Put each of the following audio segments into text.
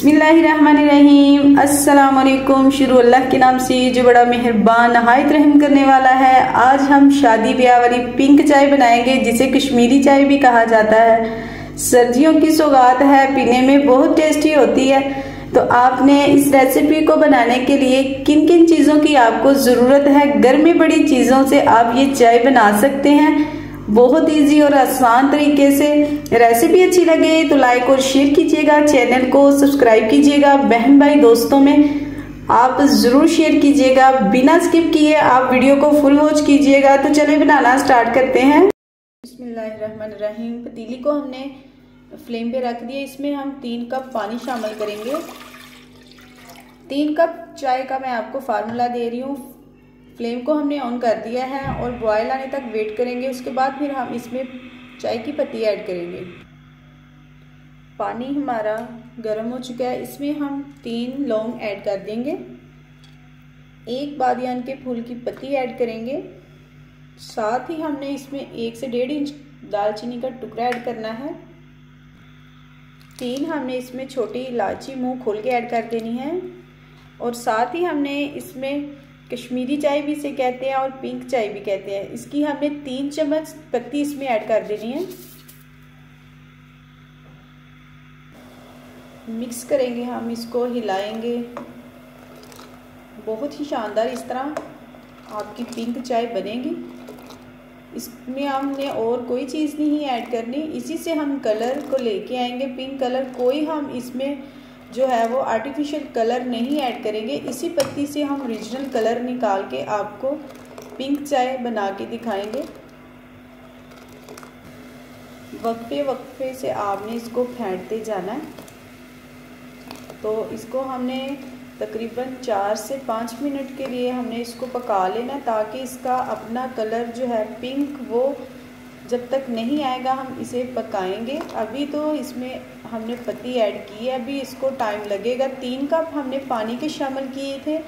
बिस्मिल्लाहिर्रहमानिर्रहीम। अस्सलाम वालेकुम। शुरू अल्लाह के नाम से जो बड़ा मेहरबान नहायत रहम करने वाला है। आज हम शादी ब्याह वाली पिंक चाय बनाएंगे, जिसे कश्मीरी चाय भी कहा जाता है। सर्दियों की सौगात है, पीने में बहुत टेस्टी होती है। तो आपने इस रेसिपी को बनाने के लिए किन किन चीज़ों की आपको ज़रूरत है, घर में बड़ी चीज़ों से आप ये चाय बना सकते हैं बहुत इजी और आसान तरीके से। रेसिपी अच्छी लगे तो लाइक और शेयर कीजिएगा, चैनल को सब्सक्राइब कीजिएगा, बहन भाई दोस्तों में आप जरूर शेयर कीजिएगा। बिना स्किप किए आप वीडियो को फुल वॉच कीजिएगा। तो चलिए बनाना स्टार्ट करते हैं। बिस्मिल्लाहिर्रहमानिर्रहीम। पतीली को हमने फ्लेम पे रख दिया। इसमें हम 3 कप पानी शामिल करेंगे। 3 कप चाय का मैं आपको फार्मूला दे रही हूँ। फ्लेम को हमने ऑन कर दिया है और बॉयल आने तक वेट करेंगे। उसके बाद फिर हम इसमें चाय की पत्ती ऐड करेंगे। पानी हमारा गर्म हो चुका है। इसमें हम 3 लौंग ऐड कर देंगे, 1 बादियान के फूल की पत्ती ऐड करेंगे। साथ ही हमने इसमें 1 से 1.5 इंच दालचीनी का टुकड़ा ऐड करना है। 3 हमने इसमें छोटी इलायची मुंह खोल के ऐड कर देनी है। और साथ ही हमने इसमें कश्मीरी चाय भी इसे कहते हैं और पिंक चाय भी कहते हैं, इसकी हमने 3 चम्मच पत्ती इसमें ऐड कर देनी है। मिक्स करेंगे, हम इसको हिलाएंगे। बहुत ही शानदार इस तरह आपकी पिंक चाय बनेगी। इसमें हमने और कोई चीज़ नहीं ऐड करनी, इसी से हम कलर को लेके आएंगे पिंक कलर। कोई हम इसमें जो है वो आर्टिफिशियल कलर नहीं ऐड करेंगे। इसी पत्ती से हम ओरिजिनल कलर निकाल के आपको पिंक चाय बना के दिखाएंगे। वक्फे वक्फे से आपने इसको फेंटते जाना है। तो इसको हमने तकरीबन 4 से 5 मिनट के लिए हमने इसको पका लेना, ताकि इसका अपना कलर जो है पिंक वो जब तक नहीं आएगा हम इसे पकाएंगे। अभी तो इसमें हमने पत्ती ऐड की है, अभी इसको टाइम लगेगा। 3 कप हमने पानी के शामिल किए थे।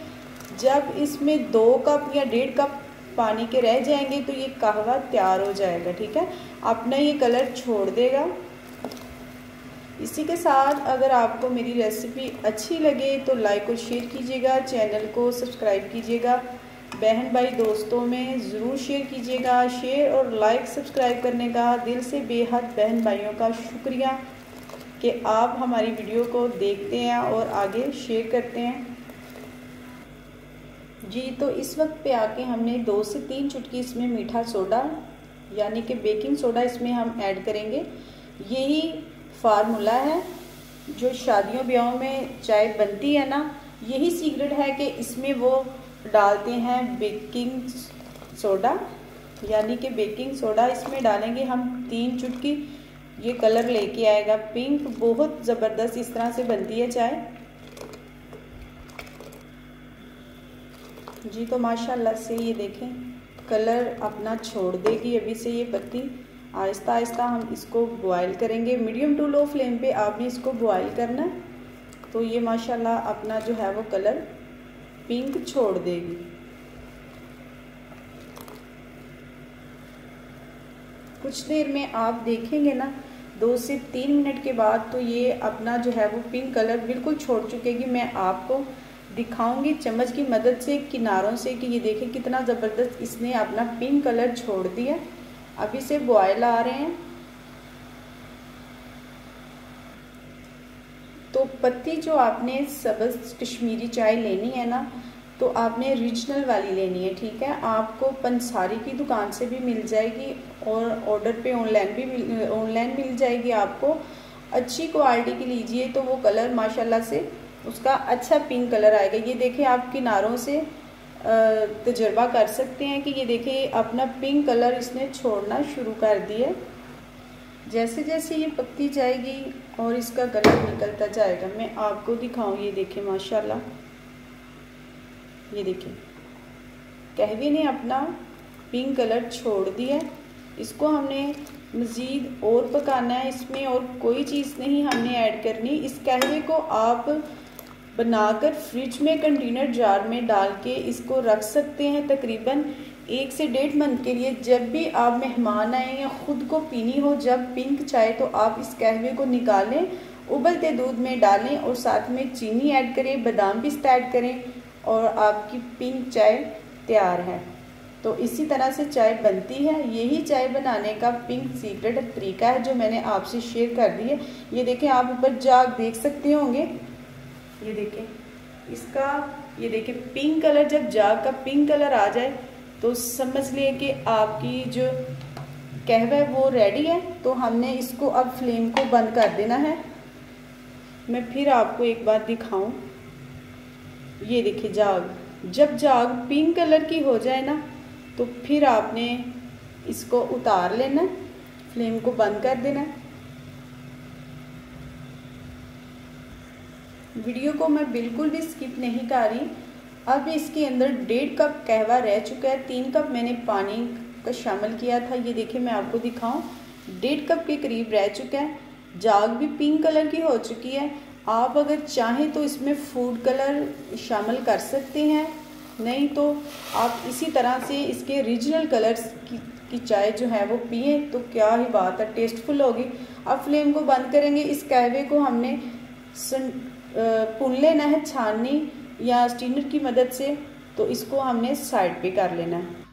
जब इसमें 2 कप या 1.5 कप पानी के रह जाएंगे तो ये कहवा तैयार हो जाएगा। ठीक है, अपना ये कलर छोड़ देगा। इसी के साथ अगर आपको मेरी रेसिपी अच्छी लगे तो लाइक और शेयर कीजिएगा, चैनल को सब्सक्राइब कीजिएगा, बहन भाई दोस्तों में ज़रूर शेयर कीजिएगा। शेयर और लाइक सब्सक्राइब करने का दिल से बेहद बहन भाइयों का शुक्रिया कि आप हमारी वीडियो को देखते हैं और आगे शेयर करते हैं जी। तो इस वक्त पे आके हमने 2 से 3 चुटकी इसमें मीठा सोडा यानी कि बेकिंग सोडा इसमें हम ऐड करेंगे। यही फार्मूला है जो शादियों ब्याहों में चाय बनती है ना, यही सीक्रेट है कि इसमें वो डालते हैं बेकिंग सोडा, यानी कि बेकिंग सोडा इसमें डालेंगे हम 3 चुटकी। ये कलर लेके आएगा पिंक, बहुत ज़बरदस्त इस तरह से बनती है चाय जी। तो माशाल्लाह से ये देखें कलर अपना छोड़ देगी। अभी से ये पत्ती आहिस्ता आहिस्ता हम इसको बॉयल करेंगे। मीडियम टू लो फ्लेम पे आपने इसको बॉयल करना है। तो ये माशाल्लाह अपना जो है वो कलर पिंक छोड़ देगी। कुछ देर में आप देखेंगे ना, 2 से 3 मिनट के बाद तो ये अपना जो है वो पिंक कलर बिल्कुल छोड़ चुकेगी। मैं आपको दिखाऊंगी चम्मच की मदद से किनारों से कि ये देखें कितना ज़बरदस्त इसने अपना पिंक कलर छोड़ दिया। अभी से बॉयल आ रहे हैं। तो पत्ती जो आपने सब्ज़ कश्मीरी चाय लेनी है ना, तो आपने ओरिजिनल वाली लेनी है। ठीक है, आपको पंसारी की दुकान से भी मिल जाएगी और ऑर्डर पे ऑनलाइन मिल जाएगी। आपको अच्छी क्वालिटी की लीजिए तो वो कलर माशाल्लाह से उसका अच्छा पिंक कलर आएगा। ये देखिए आप किनारों से तजर्बा कर सकते हैं कि ये देखिए अपना पिंक कलर इसने छोड़ना शुरू कर दिया। जैसे जैसे ये पकती जाएगी और इसका कलर निकलता जाएगा, मैं आपको दिखाऊं। ये देखिए माशाल्लाह, ये देखिए कहवे ने अपना पिंक कलर छोड़ दिया। इसको हमने मज़ीद और पकाना है, इसमें और कोई चीज़ नहीं हमने ऐड करनी। इस कहवे को आप बनाकर फ्रिज में कंटेनर जार में डाल के इसको रख सकते हैं तकरीबन 1 से 1.5 मंथ के लिए। जब भी आप मेहमान आए या ख़ुद को पीनी हो जब पिंक चाय, तो आप इस कहवे को निकालें उबलते दूध में डालें और साथ में चीनी ऐड करें, बादाम पिस्ता ऐड करें और आपकी पिंक चाय तैयार है। तो इसी तरह से चाय बनती है। यही चाय बनाने का पिंक सीक्रेट तरीका है जो मैंने आपसे शेयर कर दी है। ये देखें, आप ऊपर जाग देख सकते होंगे, ये देखें इसका, ये देखें पिंक कलर, जब जाग का पिंक कलर आ जाए तो समझ लिए कि आपकी जो कहवा है वो रेडी है। तो हमने इसको अब फ्लेम को बंद कर देना है। मैं फिर आपको एक बात दिखाऊं, ये देखिए जाग, जब जाग पिंक कलर की हो जाए ना तो फिर आपने इसको उतार लेना, फ्लेम को बंद कर देना। वीडियो को मैं बिल्कुल भी स्किप नहीं कर रही। अब इसके अंदर 1.5 कप कहवा रह चुका है, 3 कप मैंने पानी का शामिल किया था। ये देखिए मैं आपको दिखाऊं, 1.5 कप के करीब रह चुका है। जाग भी पिंक कलर की हो चुकी है। आप अगर चाहें तो इसमें फूड कलर शामिल कर सकते हैं, नहीं तो आप इसी तरह से इसके ओरिजिनल कलर्स की चाय जो है वो पिए तो क्या ही बात है, टेस्टफुल होगी। अब फ्लेम को बंद करेंगे। इस कहवे को हमने पुन लेना है छाननी या स्टीनर की मदद से, तो इसको हमने साइड पे कर लेना है।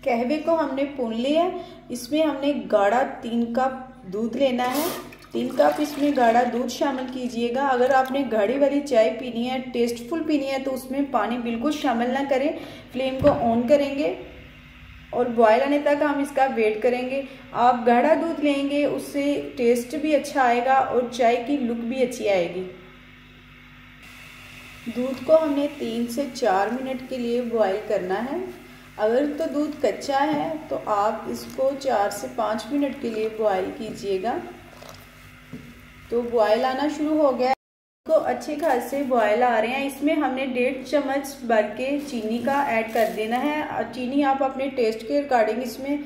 कहवे को हमने पुन लिया। इसमें हमने गाढ़ा 3 कप दूध लेना है। 3 कप इसमें गाढ़ा दूध शामिल कीजिएगा। अगर आपने गाढ़ी वाली चाय पीनी है, टेस्टफुल पीनी है, तो उसमें पानी बिल्कुल शामिल ना करें। फ्लेम को ऑन करेंगे और बॉयल आने तक हम इसका वेट करेंगे। आप गाढ़ा दूध लेंगे, उससे टेस्ट भी अच्छा आएगा और चाय की लुक भी अच्छी आएगी। दूध को हमने 3 से 4 मिनट के लिए बॉयल करना है। अगर तो दूध कच्चा है तो आप इसको 4 से 5 मिनट के लिए बॉयल कीजिएगा। तो बॉयल आना शुरू हो गया है, इसको अच्छे खासे बॉयल आ रहे हैं। इसमें हमने 1.5 चम्मच भर के चीनी का ऐड कर देना है। चीनी आप अपने टेस्ट के अकॉर्डिंग इसमें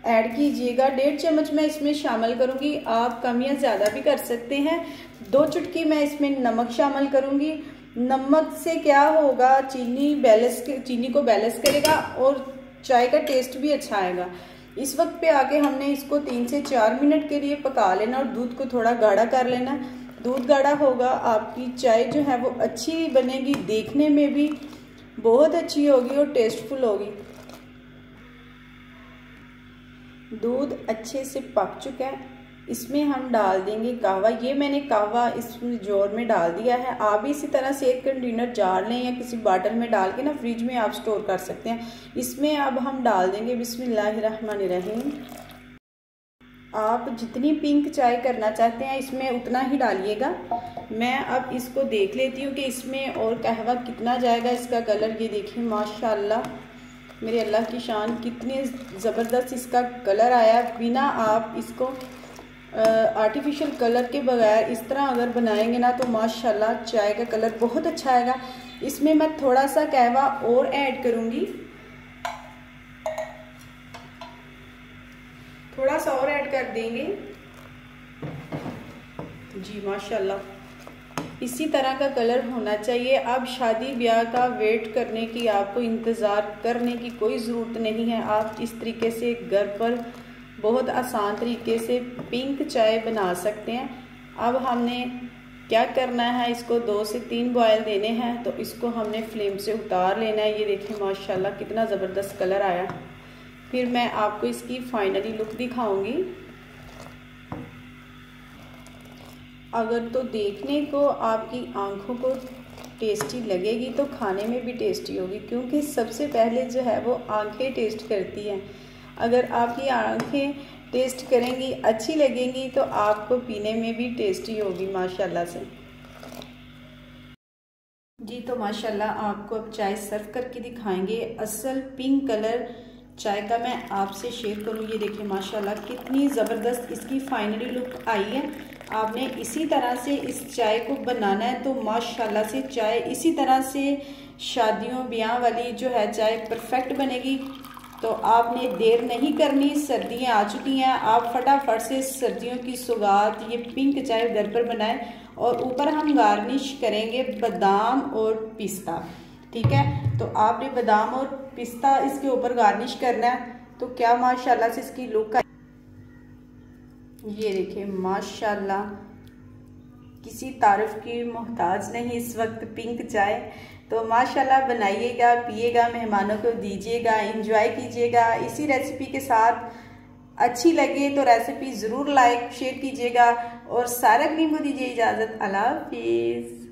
ऐड कीजिएगा। 1.5 चम्मच मैं इसमें शामिल करूंगी, आप कम या ज़्यादा भी कर सकते हैं। 2 चुटकी मैं इसमें नमक शामिल करूंगी। नमक से क्या होगा, चीनी को बैलेंस करेगा और चाय का टेस्ट भी अच्छा आएगा। इस वक्त पे आके हमने इसको 3 से 4 मिनट के लिए पका लेना और दूध को थोड़ा गाढ़ा कर लेना। दूध गाढ़ा होगा, आपकी चाय जो है वो अच्छी बनेगी, देखने में भी बहुत अच्छी होगी और टेस्टफुल होगी। दूध अच्छे से पक चुका है। इसमें हम डाल देंगे कहवा। ये मैंने कहवा इस जोर में डाल दिया है। आप भी इसी तरह से एक कंटेनर जार लें या किसी बॉटल में डाल के ना फ्रिज में आप स्टोर कर सकते हैं। इसमें अब हम डाल देंगे बिस्मिल्लाहिर्रहमानिर्रहीम। आप जितनी पिंक चाय करना चाहते हैं इसमें उतना ही डालिएगा। मैं अब इसको देख लेती हूँ कि इसमें और कहवा कितना जाएगा। इसका कलर ये देखिए, माशाल्लाह मेरे अल्लाह की शान, कितनी ज़बरदस्त इसका कलर आया। बिना आप इसको आर्टिफिशियल कलर के बगैर इस तरह अगर बनाएंगे ना तो माशाल्लाह चाय का कलर बहुत अच्छा आएगा। इसमें मैं थोड़ा सा कहवा और ऐड करूँगी, थोड़ा सा और ऐड कर देंगे जी। माशाल्लाह इसी तरह का कलर होना चाहिए। अब शादी ब्याह का वेट करने की, आपको इंतज़ार करने की कोई ज़रूरत नहीं है। आप इस तरीके से घर पर बहुत आसान तरीके से पिंक चाय बना सकते हैं। अब हमने क्या करना है, इसको 2 से 3 बॉयल देने हैं। तो इसको हमने फ्लेम से उतार लेना है। ये देखिए माशाल्लाह कितना ज़बरदस्त कलर आया। फिर मैं आपको इसकी फाइनली लुक दिखाऊंगी। अगर तो देखने को आपकी आंखों को टेस्टी लगेगी तो खाने में भी टेस्टी होगी, क्योंकि सबसे पहले जो है वो आंखें टेस्ट करती हैं। अगर आपकी आंखें टेस्ट करेंगी, अच्छी लगेंगी, तो आपको पीने में भी टेस्टी होगी माशाल्लाह से जी। तो माशाल्लाह आपको अब चाय सर्व करके दिखाएंगे। असल पिंक कलर चाय का मैं आपसे शेयर करूँ। ये देखिए माशाल्लाह कितनी ज़बरदस्त इसकी फाइनली लुक आई है। आपने इसी तरह से इस चाय को बनाना है तो माशाल्लाह से चाय इसी तरह से शादियों ब्याह वाली जो है चाय परफेक्ट बनेगी। तो आपने देर नहीं करनी, सर्दियाँ आ चुकी हैं, आप फटाफट से सर्दियों की सौगात ये पिंक चाय घर पर बनाएं। और ऊपर हम गार्निश करेंगे बादाम और पिस्ता, ठीक है। तो आपने बादाम और पिस्ता इसके ऊपर गार्निश करना है। तो क्या माशाल्लाह से इसकी लुक, ये देखिए माशाल्लाह किसी तारीफ की मोहताज नहीं इस वक्त पिंक चाय। तो माशाल्लाह बनाइएगा, पिएगा, मेहमानों को दीजिएगा, एंजॉय कीजिएगा। इसी रेसिपी के साथ अच्छी लगे तो रेसिपी ज़रूर लाइक शेयर कीजिएगा और सारा टीम को दीजिए इजाज़त। अल्लाह हाफिज़।